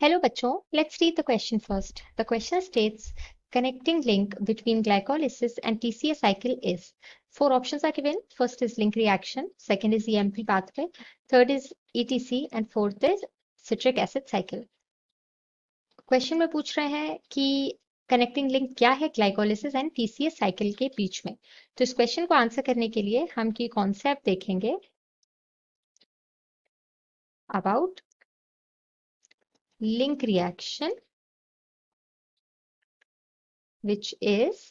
Hello बच्चों, let's read the question first. The question states connecting link between glycolysis and TCA cycle is. Four options are given. First is link reaction, second is EMP pathway, third is ETC and fourth is citric acid cycle. Question में पूछ रहे हैं कि connecting link क्या है glycolysis and TCS cycle के बीच में। तो इस क्वेश्चन को आंसर करने के लिए हम की कॉन्सेप्ट देखेंगे about link reaction, which is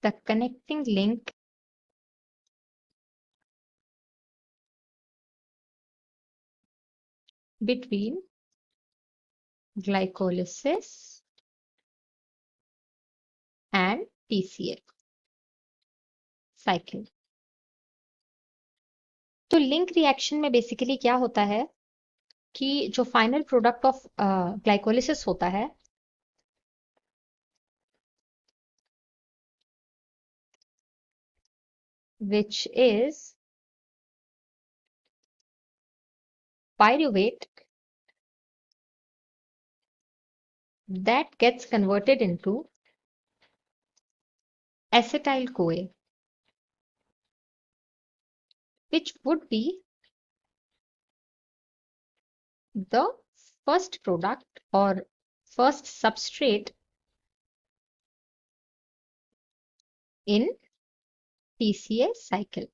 the connecting link between glycolysis and TCA cycle. तो लिंक रिएक्शन में बेसिकली क्या होता है कि जो फाइनल प्रोडक्ट ऑफ ग्लाइकोलिसिस होता है which is pyruvate that gets converted into acetyl CoA, which would be the first product or first substrate in TCA cycle.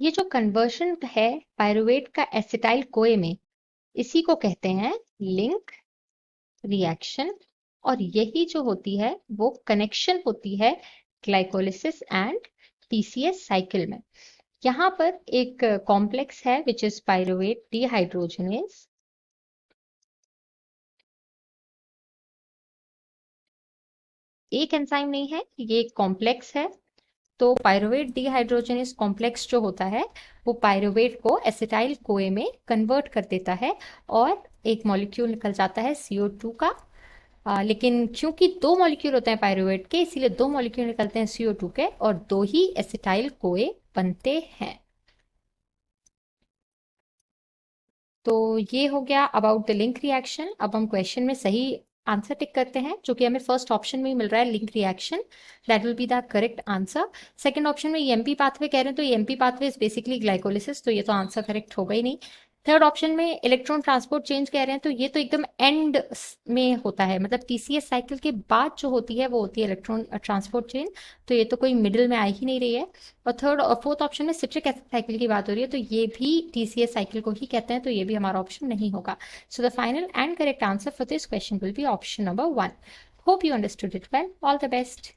ये जो कन्वर्शन है पायरुवेट का एसिटाइल कोए में, इसी को कहते हैं लिंक रिएक्शन, और यही जो होती है वो कनेक्शन होती है ग्लाइकोलिसिस एंड टीसीएस साइकिल में। यहाँ पर एक कॉम्प्लेक्स है विच इज पायरुवेट डिहाइड्रोजनेज, एक एंजाइम नहीं है, ये एक कॉम्प्लेक्स है। तो पायरुवेट डिहाइड्रोजनेज कॉम्प्लेक्स जो होता है वो पायरुवेट को एसिटाइल कोए में कन्वर्ट कर देता है और एक मॉलिक्यूल निकल जाता है CO2 का। लेकिन क्योंकि दो मॉलिक्यूल होते हैं पायरुवेट के, इसीलिए दो मॉलिक्यूल निकलते हैं CO2 के और दो ही एसिटाइल कोए बनते हैं। तो ये हो गया अबाउट द लिंक रिएक्शन। अब हम क्वेश्चन में सही आंसर टिक करते हैं, जो कि हमें फर्स्ट ऑप्शन में मिल रहा है link reaction, that will be the correct answer. Second option में EMP पाथवे कह रहे हैं, तो EMP pathway is basically glycolysis, तो ये तो आंसर करेक्ट होगा ही नहीं। थर्ड ऑप्शन में इलेक्ट्रॉन ट्रांसपोर्ट चेंज कह रहे हैं, तो ये तो एकदम एंड में होता है, मतलब TCS साइकिल के बाद जो होती है वो होती है इलेक्ट्रॉन ट्रांसपोर्ट चेंज, तो ये तो कोई मिडिल में आ ही नहीं रही है। और थर्ड और फोर्थ ऑप्शन में सिट्रिक एसिड साइकिल की बात हो रही है, तो ये भी TCS साइकिल को ही कहते हैं, तो ये भी हमारा ऑप्शन नहीं होगा। So the final and correct answer for this question will be option number 1. Hope you understood it well. All the best.